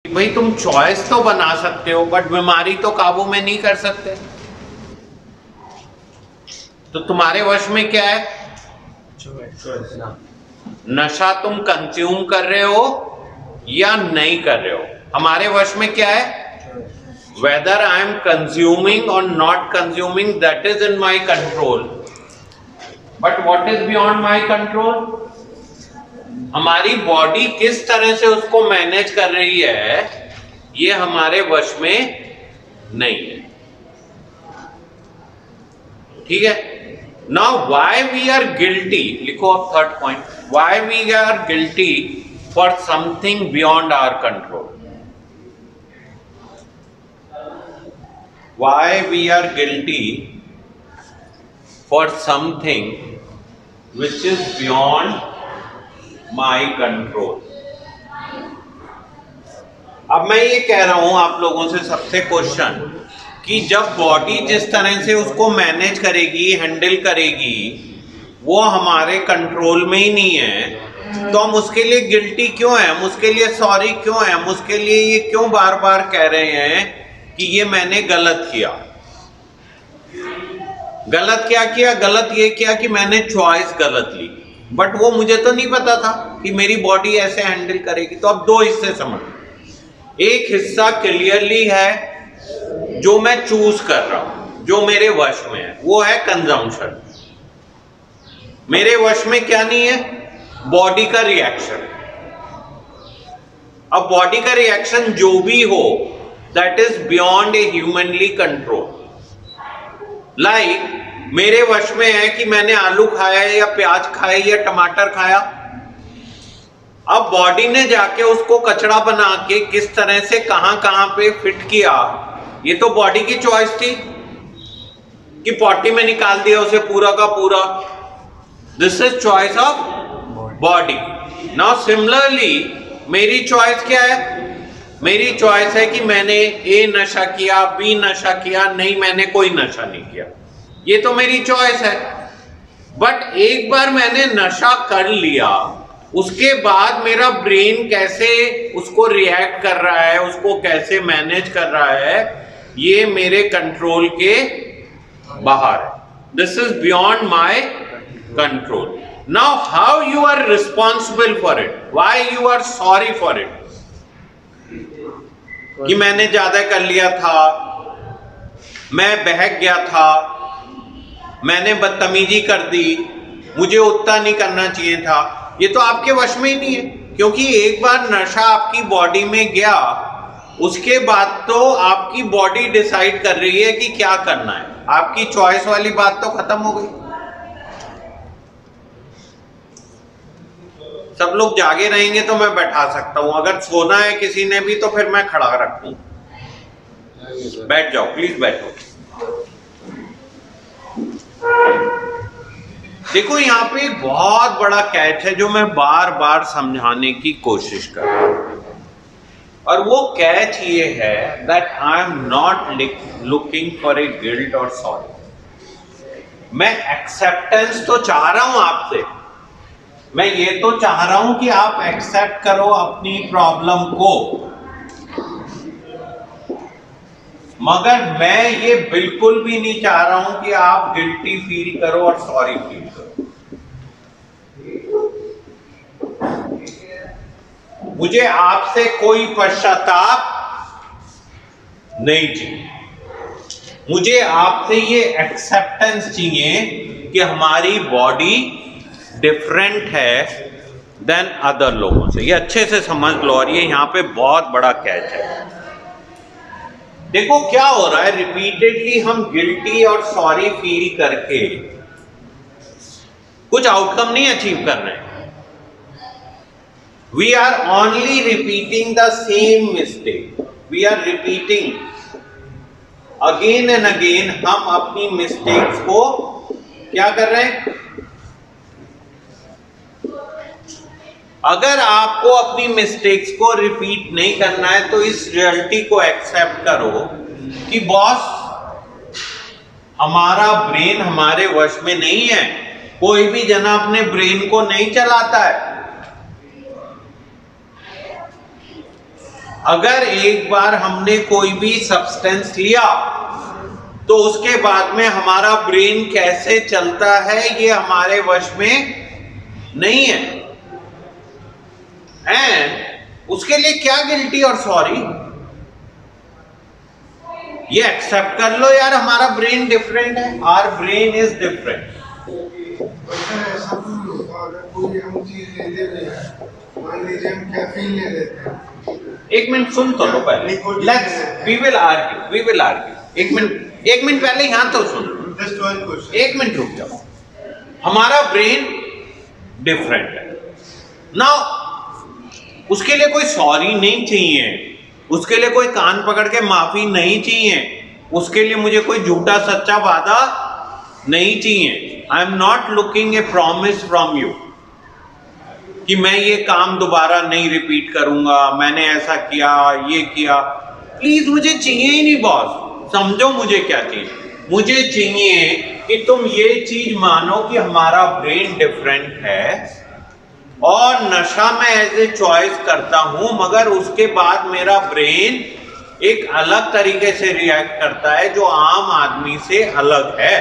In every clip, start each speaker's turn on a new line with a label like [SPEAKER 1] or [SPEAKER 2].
[SPEAKER 1] भाई तुम चॉइस तो बना सकते हो बट बीमारी तो काबू में नहीं कर सकते। तो तुम्हारे वश में क्या है? नशा तुम कंज्यूम कर रहे हो या नहीं कर रहे हो। हमारे वश में क्या है? वेदर आई एम कंज्यूमिंग और not consuming, that is in my control. But what is beyond my control? हमारी बॉडी किस तरह से उसको मैनेज कर रही है ये हमारे वश में नहीं है। ठीक है। Now why we are guilty, लिखो अब third point, why we are guilty for something beyond our control. Why we are guilty for something which is beyond my control. अब मैं ये कह रहा हूं आप लोगों से सबसे क्वेश्चन कि जब बॉडी जिस तरह से उसको मैनेज करेगी, हैंडल करेगी, वो हमारे कंट्रोल में ही नहीं है, तो हम उसके लिए गिल्टी क्यों है, हम उसके लिए सॉरी क्यों है, हम उसके लिए ये क्यों बार बार कह रहे हैं कि ये मैंने गलत किया। गलत क्या किया? गलत ये किया कि मैंने चॉइस गलत ली, बट वो मुझे तो नहीं पता था कि मेरी बॉडी ऐसे हैंडल करेगी। तो अब दो हिस्से समझ। एक हिस्सा क्लियरली है जो मैं चूज कर रहा हूं, जो मेरे वश में है, वो है कंजम्पशन। मेरे वश में क्या नहीं है? बॉडी का रिएक्शन। अब बॉडी का रिएक्शन जो भी हो that is beyond A humanly control. Like मेरे वश में है कि मैंने आलू खाया या प्याज खाया या टमाटर खाया। अब बॉडी ने जाके उसको कचड़ा बना के किस तरह से कहां कहां पे फिट किया, ये तो बॉडी की चॉइस थी कि पॉटी में निकाल दिया उसे पूरा का पूरा। This is choice of body. Now similarly मेरी चॉइस क्या है? मेरी चॉइस है कि मैंने ए नशा किया, बी नशा किया, नहीं मैंने कोई नशा नहीं किया, ये तो मेरी चॉइस है। बट एक बार मैंने नशा कर लिया, उसके बाद मेरा ब्रेन कैसे उसको रिएक्ट कर रहा है, उसको कैसे मैनेज कर रहा है, ये मेरे कंट्रोल के बाहर है। This is beyond my control. Now how you are responsible for it, why you are sorry for it. कि मैंने ज्यादा कर लिया था, मैं बहक गया था, मैंने बदतमीजी कर दी, मुझे उतना नहीं करना चाहिए था, ये तो आपके वश में ही नहीं है। क्योंकि एक बार नशा आपकी बॉडी में गया, उसके बाद तो आपकी बॉडी डिसाइड कर रही है कि क्या करना है। आपकी चॉइस वाली बात तो खत्म हो गई। सब लोग जागे रहेंगे तो मैं बैठा सकता हूं, अगर सोना है किसी ने भी तो फिर मैं खड़ा रखूं। बैठ जाओ प्लीज, बैठो। देखो यहाँ पे एक बहुत बड़ा कैच है जो मैं बार बार समझाने की कोशिश कर रहा हूं, और वो कैच ये है that I am not looking for a guilt और सॉरी। मैं एक्सेप्टेंस तो चाह रहा हूं आपसे, मैं ये तो चाह रहा हूं कि आप एक्सेप्ट करो अपनी प्रॉब्लम को, मगर मैं ये बिल्कुल भी नहीं चाह रहा हूं कि आप गिल्टी फील करो और सॉरी फील करो। मुझे आपसे कोई पश्चाताप नहीं चाहिए, मुझे आपसे ये एक्सेप्टेंस चाहिए कि हमारी बॉडी डिफरेंट है देन अदर लोगों से। ये अच्छे से समझ लो, और ये यहां पे बहुत बड़ा कैच है। देखो क्या हो रहा है, रिपीटेडली हम गिल्टी और सॉरी फील करके कुछ आउटकम नहीं अचीव कर रहे हैं। We are only repeating the same mistake, we are repeating again and again. हम अपनी मिस्टेक्स को क्या कर रहे हैं? अगर आपको अपनी मिस्टेक्स को रिपीट नहीं करना है तो इस रियलिटी को एक्सेप्ट करो कि बॉस हमारा ब्रेन हमारे वश में नहीं है। कोई भी जना अपने ब्रेन को नहीं चलाता है। अगर एक बार हमने कोई भी सब्सटेंस लिया तो उसके बाद में हमारा ब्रेन कैसे चलता है ये हमारे वश में नहीं है। एंड उसके लिए क्या गिल्टी और सॉरी, ये एक्सेप्ट कर लो यार, हमारा ब्रेन डिफरेंट है, आवर ब्रेन इज डिफरेंट। एक मिनट सुन तो लो पहले, लेट्स वी विल आर्ग्यू। एक मिनट पहले यहां तो सुन, एक मिनट रुक जाओ। हमारा ब्रेन डिफरेंट है ना, उसके लिए कोई सॉरी नहीं चाहिए, उसके लिए कोई कान पकड़ के माफी नहीं चाहिए, उसके लिए मुझे कोई झूठा सच्चा वादा नहीं चाहिए। I am not looking A promise from you कि मैं ये काम दोबारा नहीं रिपीट करूंगा, मैंने ऐसा किया ये किया। प्लीज मुझे चाहिए ही नहीं बॉस, समझो मुझे क्या चाहिए। मुझे चाहिए कि तुम ये चीज मानो कि हमारा ब्रेन डिफरेंट है और नशा मैं एज ए चॉइस करता हूं, मगर उसके बाद मेरा ब्रेन एक अलग तरीके से रिएक्ट करता है जो आम आदमी से अलग है।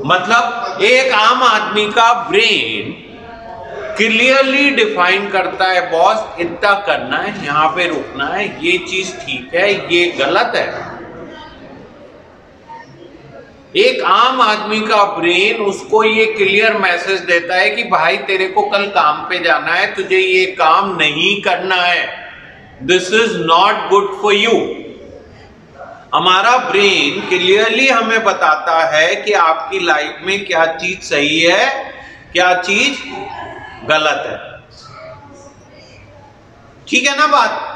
[SPEAKER 1] मतलब एक आम आदमी का ब्रेन क्लियरली डिफाइन करता है बॉस इतना करना है, यहां पे रुकना है, ये चीज ठीक है ये गलत है। एक आम आदमी का ब्रेन उसको ये क्लियर मैसेज देता है कि भाई तेरे को कल काम पे जाना है, तुझे ये काम नहीं करना है, this is not good for you. हमारा ब्रेन क्लियरली हमें बताता है कि आपकी लाइफ में क्या चीज सही है क्या चीज गलत है। ठीक है ना बात।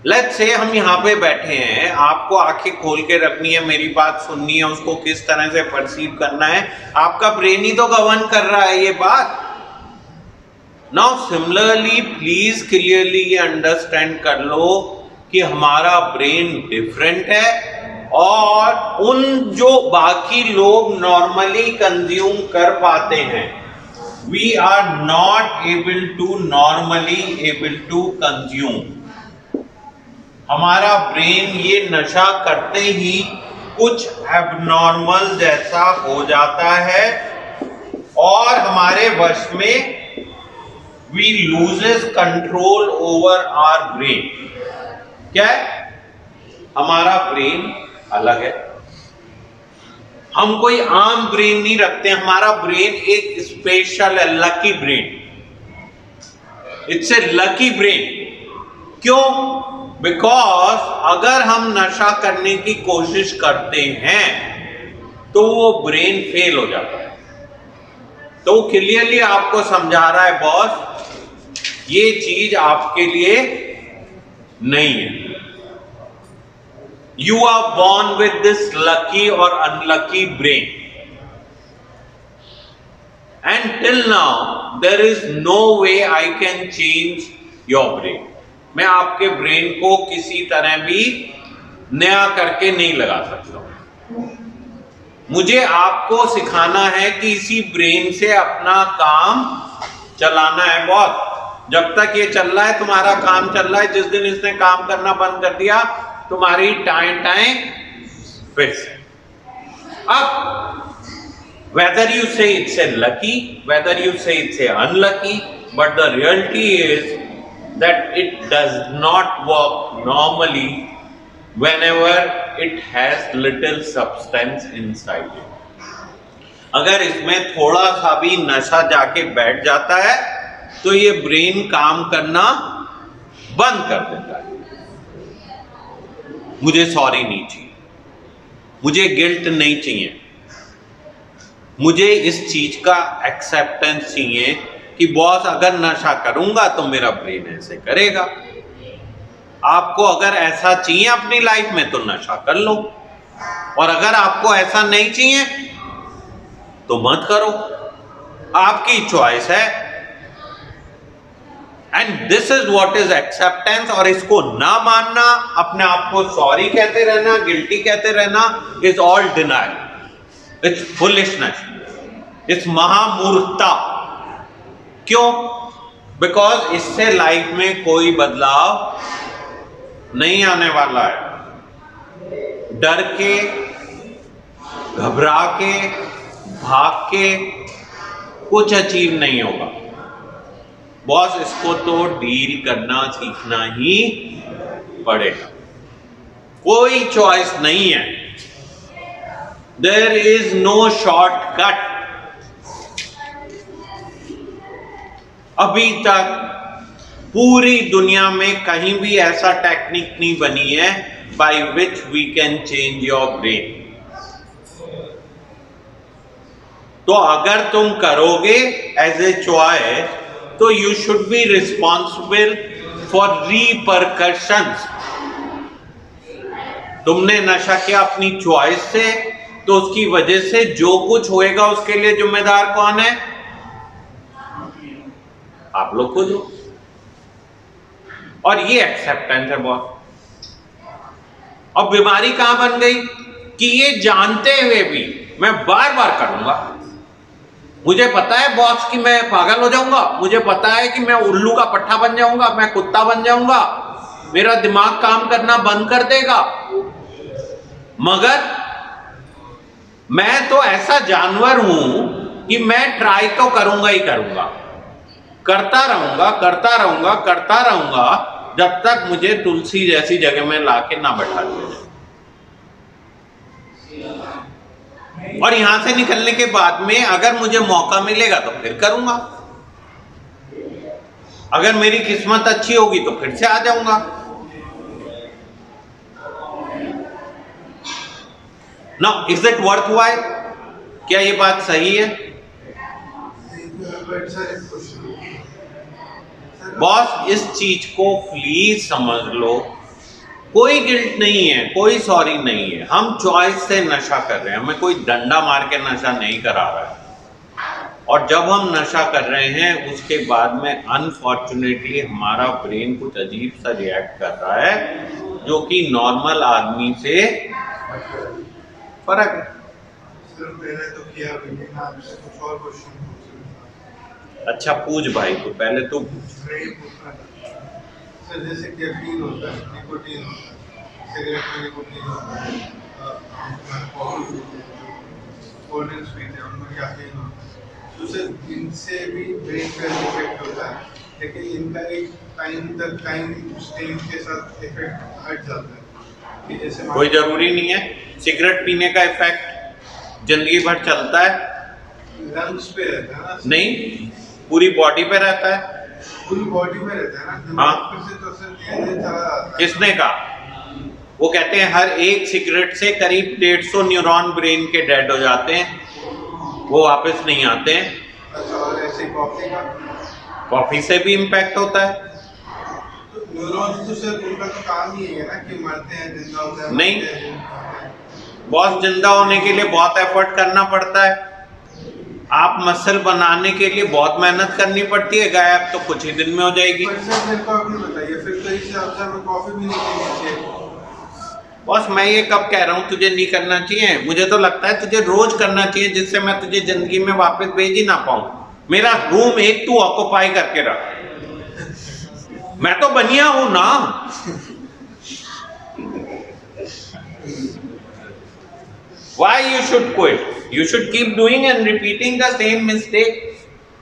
[SPEAKER 1] लेट्स से हम यहाँ पे बैठे हैं, आपको आंखें खोल के रखनी है, मेरी बात सुननी है, उसको किस तरह से परसीव करना है, आपका ब्रेन ही तो गवर्न कर रहा है ये बात। नाउ सिमिलरली प्लीज क्लियरली ये अंडरस्टैंड कर लो कि हमारा ब्रेन डिफरेंट है और उन जो बाकी लोग नॉर्मली कंज्यूम कर पाते हैं, we are not able to normally able to consume. हमारा ब्रेन ये नशा करते ही कुछ एबनॉर्मल जैसा हो जाता है और हमारे वश में we loses control over our brain. क्या है? हमारा ब्रेन अलग है, हम कोई आम ब्रेन नहीं रखते, हमारा ब्रेन एक स्पेशल है, lucky brain. It's a lucky brain. क्यों? बिकॉज अगर हम नशा करने की कोशिश करते हैं तो वो ब्रेन फेल हो जाता है। तो क्लियरली आपको समझा रहा है बॉस ये चीज आपके लिए नहीं है। You are born with this lucky or unlucky brain, and till now there is no way I can change your brain. मैं आपके ब्रेन को किसी तरह भी नया करके नहीं लगा सकता। मुझे आपको सिखाना है कि इसी ब्रेन से अपना काम चलाना है बॉस। जब तक ये चल रहा है तुम्हारा काम चल रहा है, जिस दिन इसने काम करना बंद कर दिया तुम्हारी टाइम फिक्स। अब whether you say it's a lucky, whether you say it's a unlucky, but the reality is that it does not work normally whenever it has little substance inside it. अगर इसमें थोड़ा सा भी नशा जाके बैठ जाता है तो ये ब्रेन काम करना बंद कर देता है। मुझे सॉरी नहीं चाहिए, मुझे गिल्ट नहीं चाहिए, मुझे इस चीज का एक्सेप्टेंस चाहिए कि बॉस अगर नशा करूंगा तो मेरा ब्रेन ऐसे करेगा। आपको अगर ऐसा चाहिए अपनी लाइफ में तो नशा कर लो, और अगर आपको ऐसा नहीं चाहिए तो मत करो, आपकी चॉइस है। And this is what is acceptance. और इसको ना मानना, अपने आप को सॉरी कहते रहना, गिल्टी कहते रहना, is all denial, it's foolishness, it's महामूर्खता। क्यों? बिकॉज इससे लाइफ में कोई बदलाव नहीं आने वाला है। डर के, घबरा के, भाग के कुछ अचीव नहीं होगा। बॉस इसको तो डील करना सीखना ही पड़ेगा, कोई चॉइस नहीं है। There is no shortcut. अभी तक पूरी दुनिया में कहीं भी ऐसा टेक्निक नहीं बनी है by which we can change your brain. तो अगर तुम करोगे एज ए चॉइस तो you should be responsible for repercussions. तुमने नशा किया अपनी चॉइस से, तो उसकी वजह से जो कुछ होएगा उसके लिए जिम्मेदार कौन है? आप लोग खुद हो। और ये एक्सेप्टेंस है बहुत। अब बीमारी कहां बन गई कि ये जानते हुए भी मैं बार बार करूंगा। मुझे पता है बॉस कि मैं पागल हो जाऊंगा, मुझे पता है कि मैं उल्लू का पट्टा बन जाऊंगा, मैं कुत्ता बन जाऊंगा, मेरा दिमाग काम करना बंद कर देगा, मगर मैं तो ऐसा जानवर हूं कि मैं ट्राई तो करूंगा ही करूंगा, करता रहूंगा करता रहूंगा करता रहूंगा जब तक मुझे तुलसी जैसी जगह में लाके ना बैठा दिया। और यहां से निकलने के बाद में अगर मुझे मौका मिलेगा तो फिर करूंगा, अगर मेरी किस्मत अच्छी होगी तो फिर से आ जाऊंगा। Now is it worth while? क्या ये बात सही है? बॉस इस चीज को प्लीज समझ लो, कोई गिल्ट नहीं है, कोई सॉरी नहीं है। हम चॉइस से नशा कर रहे हैं, हमें कोई डंडा मार के नशा नहीं करा रहा है। और जब हम नशा कर रहे हैं उसके बाद में अनफॉर्चुनेटली हमारा ब्रेन कुछ अजीब सा रिएक्ट कर रहा है जो कि नॉर्मल आदमी से फर्क है।
[SPEAKER 2] सिर्फ मैंने तो किया, लेकिन आपसे कुछ और क्वेश्चन पूछ।
[SPEAKER 1] अच्छा पूछ भाई, तो पहले तो पूछ।
[SPEAKER 2] सर जैसे कैफीन होता है, निकोटीन होता है, सिगरेट में निकोटीन होता है, कॉफी पीते हैं, कोल्ड ड्रिंक्स पीते हैं, उनमें कैफीन होता है, तो सर इनसे भी ब्रेन पे इफेक्ट होता है, लेकिन इनका एक टाइम स्टेज के साथ इफेक्ट हट जाता है कि जैसे
[SPEAKER 1] कोई जरूरी नहीं है। सिगरेट पीने का इफेक्ट जिंदगी भर चलता है,
[SPEAKER 2] लंग्स पे रहता है ना?
[SPEAKER 1] नहीं, पूरी बॉडी पे रहता है।
[SPEAKER 2] पूरी बॉडी में रहता है ना, दिमाग से तो सर धीरे-धीरे चला जाता है।
[SPEAKER 1] किसने कहा? वो कहते हैं हर एक सिगरेट से करीब 150 न्यूरॉन ब्रेन के डेड हो जाते हैं, वो वापस नहीं आते हैं।
[SPEAKER 2] अच्छा, और ऐसे कॉफी का?
[SPEAKER 1] कॉफी से भी इम्पैक्ट होता है।
[SPEAKER 2] तो न्यूरॉन्स तो सर उनका तो काम ही है ना कि मरते हैं, जिंदा होते हैं।
[SPEAKER 1] नहीं, बॉस जिंदा होने के लिए बहुत एफर्ट करना पड़ता है। आप मसल बनाने के लिए बहुत मेहनत करनी पड़ती है, गायब तो कुछ ही दिन में हो जाएगी।
[SPEAKER 2] पर सर मेरे को आप नहीं बताइए, फिर तो इस हिसाब से हमें कॉफी भी नहीं पीनी चाहिए।
[SPEAKER 1] बॉस मैं ये कब कह रहा हूँ तुझे नहीं करना चाहिए? मुझे तो लगता है तुझे रोज करना चाहिए, जिससे मैं तुझे जिंदगी में वापस भेज ही ना पाऊँ। मेरा रूम एक तू ऑक्यूपाई करके रख, मैं तो बनिया हूं ना। Why you should quit? You should keep doing and repeating the same mistake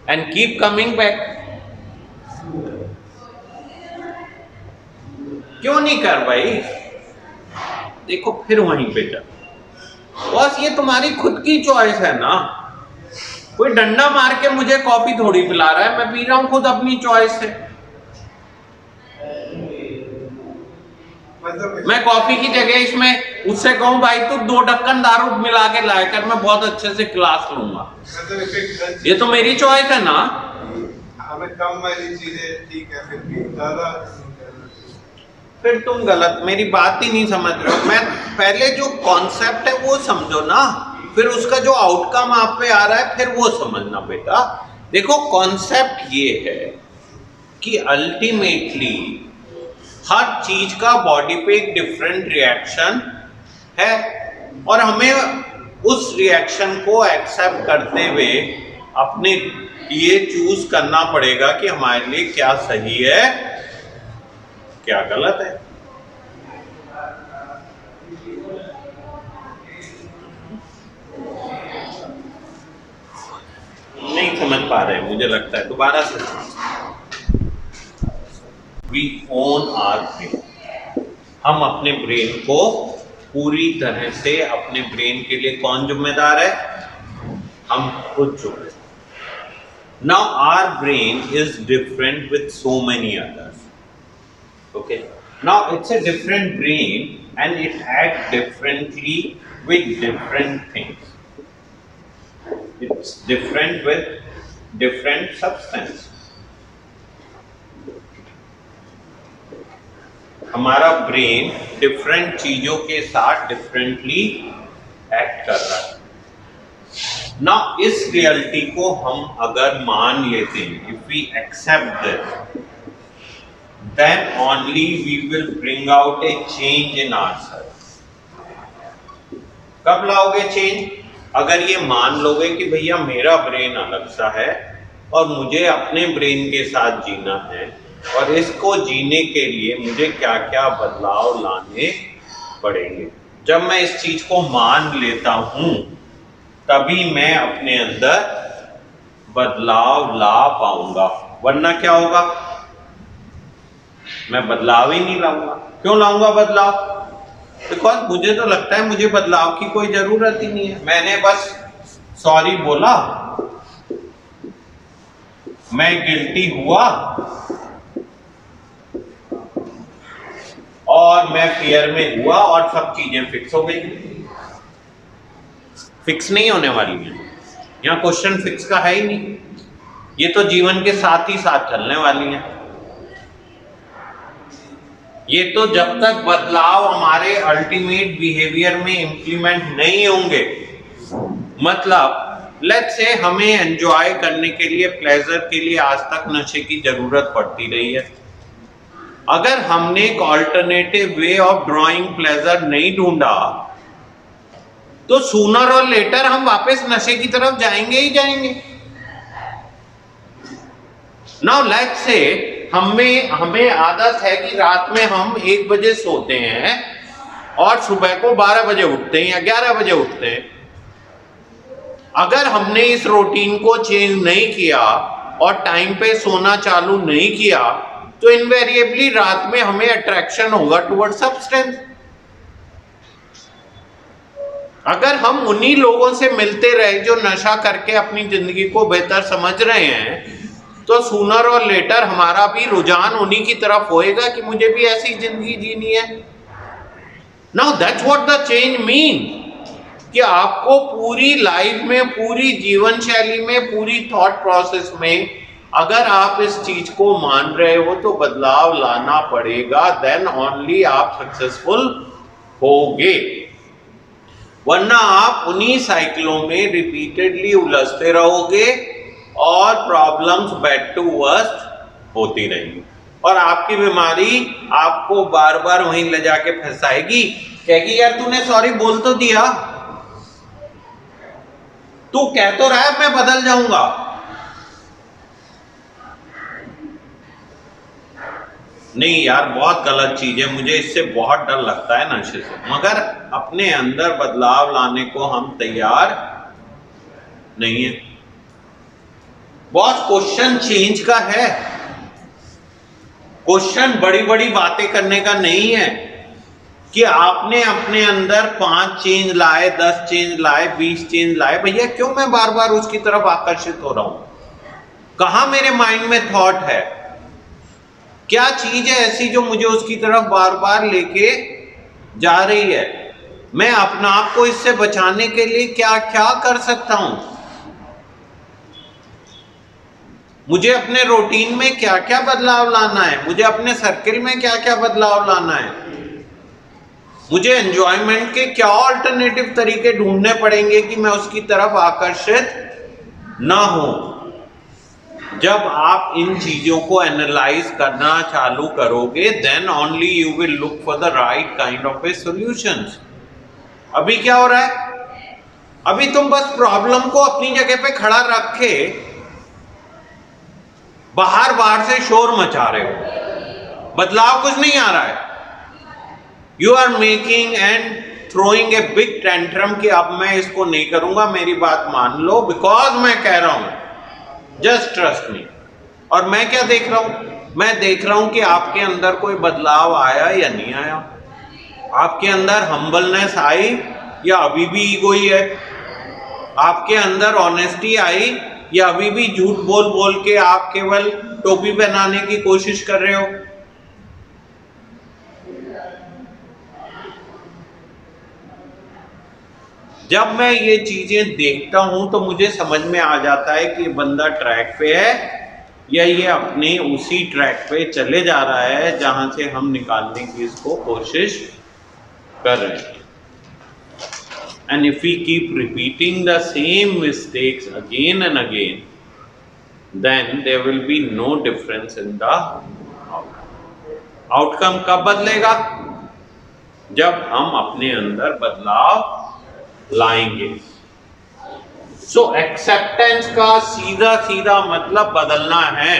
[SPEAKER 1] and keep coming back. क्यों नहीं कर भाई? देखो फिर वहीं पे जा। बस ये तुम्हारी खुद की चॉइस है ना, कोई डंडा मार के मुझे कॉफी थोड़ी पिला रहा है, मैं पी रहा हूं खुद अपनी चॉइस से। मैं कॉफी की जगह इसमें उससे कहूं भाई तू 2 ढक्कन दारू मिला के लाया कर, मैं बहुत अच्छे से क्लास लूंगा। ये तो मेरी चॉइस है ना।
[SPEAKER 2] हमें कम वाली चीजें ठीक है, फिर भी ज्यादा
[SPEAKER 1] फिर तुम गलत, मेरी बात ही नहीं समझ रहे हो। मैं पहले जो कॉन्सेप्ट है वो समझो ना, फिर उसका जो आउटकम आप पे आ रहा है फिर वो समझना बेटा। देखो कॉन्सेप्ट ये है कि अल्टीमेटली हर चीज का बॉडी पे एक डिफरेंट रिएक्शन है और हमें उस रिएक्शन को एक्सेप्ट करते हुए अपने ये चूज करना पड़ेगा कि हमारे लिए क्या सही है क्या गलत है। नहीं समझ पा रहे, मुझे लगता है दोबारा से। वी ओन आवर ब्रेन, हम अपने ब्रेन को पूरी तरह से, अपने ब्रेन के लिए कौन जिम्मेदार है? हम खुद जिम्मेदार। Now our brain is different with so many others. Okay. Now it's a different brain and it acts differently with different things. It's different with different substance. हमारा ब्रेन डिफरेंट चीजों के साथ डिफरेंटली एक्ट कर रहा है ना। इस reality को हम अगर मान लेते हैं, if we accept this, then only we will bring out a change in ourselves. कब लाओगे चेंज? अगर ये मान लोगे कि भैया मेरा ब्रेन अलग सा है और मुझे अपने ब्रेन के साथ जीना है और इसको जीने के लिए मुझे क्या क्या बदलाव लाने पड़ेंगे। जब मैं इस चीज को मान लेता हूं तभी मैं अपने अंदर बदलाव ला पाऊंगा, वरना क्या होगा? मैं बदलाव ही नहीं लाऊंगा। क्यों लाऊंगा बदलाव? बिकॉज मुझे तो लगता है मुझे बदलाव की कोई जरूरत ही नहीं है। मैंने बस सॉरी बोला, मैं गिल्टी हुआ और मैं फियर में हुआ और सब चीजें फिक्स हो गई। फिक्स नहीं होने वाली है, यहाँ क्वेश्चन फिक्स का है ही नहीं। ये तो जीवन के साथ ही साथ चलने वाली है। ये तो जब तक बदलाव हमारे अल्टीमेट बिहेवियर में इंप्लीमेंट नहीं होंगे, मतलब लेट्स से हमें एंजॉय करने के लिए, प्लेजर के लिए आज तक नशे की जरूरत पड़ती रही है। अगर हमने एक alternative way of drawing pleasure नहीं ढूंढा तो सूनर और लेटर हम वापस नशे की तरफ जाएंगे ही जाएंगे। नाउ लेट्स से हमें आदत है कि रात में हम 1 बजे सोते हैं और सुबह को 12 बजे उठते हैं या 11 बजे उठते हैं। अगर हमने इस रूटीन को चेंज नहीं किया और टाइम पे सोना चालू नहीं किया तो इनवेरिएबली रात में हमें अट्रैक्शन होगा टुवर्ड सब्सटेंस। अगर हम उन्हीं लोगों से मिलते रहे जो नशा करके अपनी जिंदगी को बेहतर समझ रहे हैं तो सूनर और लेटर हमारा भी रुझान उन्हीं की तरफ होएगा कि मुझे भी ऐसी जिंदगी जीनी है। Now that's what the change mean, कि आपको पूरी लाइफ में, पूरी जीवन शैली में, पूरी थॉट प्रोसेस में अगर आप इस चीज को मान रहे हो तो बदलाव लाना पड़ेगा, देन ओनली आप सक्सेसफुल होगे। वरना आप उन्हीं साइकिलों में रिपीटेडली उलझते रहोगे और प्रॉब्लम्स बैड टू वर्स्ट होती रहेंगी और आपकी बीमारी आपको बार बार वहीं ले जाके फंसाएगी। कहेगी यार तूने सॉरी बोल तो दिया, तू कह तो रहा है मैं बदल जाऊंगा। नहीं यार बहुत गलत चीज है, मुझे इससे बहुत डर लगता है नशे से, मगर अपने अंदर बदलाव लाने को हम तैयार नहीं है। बहुत क्वेश्चन चेंज का है, क्वेश्चन बड़ी बड़ी बातें करने का नहीं है कि आपने अपने अंदर 5 चेंज लाए, 10 चेंज लाए, 20 चेंज लाए। भैया क्यों मैं बार बार उसकी तरफ आकर्षित हो रहा हूं? कहां मेरे माइंड में थॉट है? क्या चीज है ऐसी जो मुझे उसकी तरफ बार बार लेके जा रही है? मैं अपने आप को इससे बचाने के लिए क्या क्या कर सकता हूं? मुझे अपने रूटीन में क्या क्या बदलाव लाना है? मुझे अपने सर्किल में क्या क्या बदलाव लाना है? मुझे एंजॉयमेंट के क्या ऑल्टरनेटिव तरीके ढूंढने पड़ेंगे कि मैं उसकी तरफ आकर्षित ना हो। जब आप इन चीजों को एनालाइज करना चालू करोगे then only you will look for the right kind of a solutions. अभी क्या हो रहा है? अभी तुम बस प्रॉब्लम को अपनी जगह पे खड़ा रख के बाहर से शोर मचा रहे हो, बदलाव कुछ नहीं आ रहा है। You are making and throwing a big tantrum कि अब मैं इसको नहीं करूंगा, मेरी बात मान लो, बिकॉज मैं कह रहा हूं, जस्ट ट्रस्ट मी। और मैं क्या देख रहा हूं? मैं देख रहा हूं कि आपके अंदर कोई बदलाव आया या नहीं आया, आपके अंदर हम्बलनेस आई या अभी भी ईगो ही है, आपके अंदर ऑनेस्टी आई या अभी भी झूठ बोल बोल के आप केवल टोपी पहनाने की कोशिश कर रहे हो। जब मैं ये चीजें देखता हूं तो मुझे समझ में आ जाता है कि बंदा ट्रैक पे है या ये अपने उसी ट्रैक पे चले जा रहा है जहां से हम निकालने की इसको कोशिश कर रहे हैं। And if we keep repeating the same mistakes again and again, then there will be no difference in the outcome. कब बदलेगा? जब हम अपने अंदर बदलाव लाएंगे। So acceptance का सीधा सीधा मतलब बदलना है।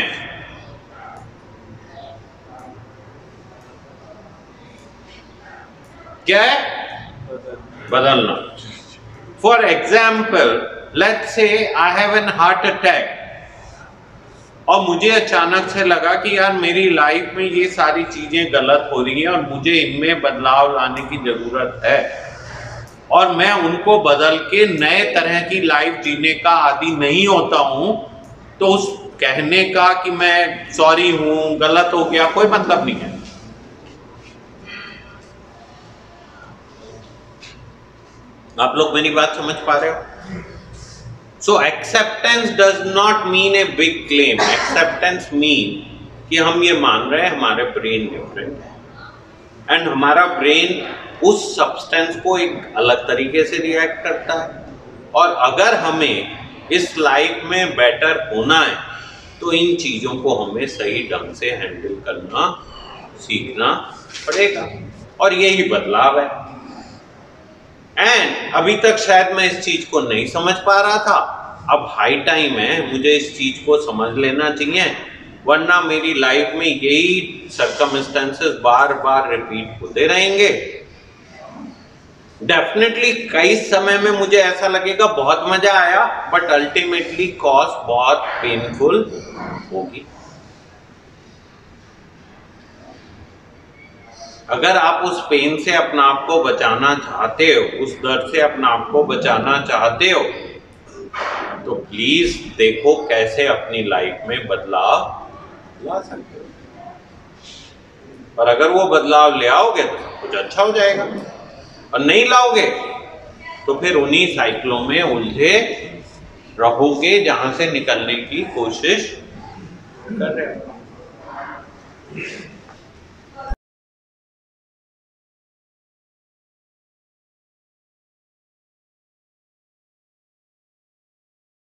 [SPEAKER 1] क्या है? बदलना। For example, let's say I have an heart attack और मुझे अचानक से लगा कि यार मेरी लाइफ में ये सारी चीजें गलत हो रही हैं और मुझे इनमें बदलाव लाने की जरूरत है और मैं उनको बदल के नए तरह की लाइफ जीने का आदी नहीं होता हूं, तो उस कहने का कि मैं सॉरी हूं, गलत हो गया, कोई मतलब नहीं है। आप लोग मेरी बात समझ पा रहे हो? So acceptance does not mean a big claim. Acceptance mean कि हम ये मान रहे हैं हमारे ब्रेन डिफरेंट है एंड हमारा ब्रेन उस सब्सटेंस को एक अलग तरीके से रिएक्ट करता है, और अगर हमें इस लाइफ में बेटर होना है तो इन चीजों को हमें सही ढंग से हैंडल करना सीखना पड़ेगा, और यही बदलाव है। एंड अभी तक शायद मैं इस चीज को नहीं समझ पा रहा था, अब हाई टाइम है मुझे इस चीज को समझ लेना चाहिए, वरना मेरी लाइफ में यही सर्कमस्टेंसेस बार बार रिपीट होते रहेंगे। डेफिनेटली कई समय में मुझे ऐसा लगेगा बहुत मजा आया, बट अल्टीमेटली कॉस्ट बहुत पेनफुल होगी। अगर आप उस पेन से अपना आप को बचाना चाहते हो, उस दर्द से अपना आप को बचाना चाहते हो, तो प्लीज देखो कैसे अपनी लाइफ में बदलाव ला सकते हो, और अगर वो बदलाव ले आओगे तो सब कुछ अच्छा हो जाएगा, और नहीं लाओगे तो फिर उन्हीं साइकिलों में उलझे रहोगे जहां से निकलने की कोशिश कर रहे हो।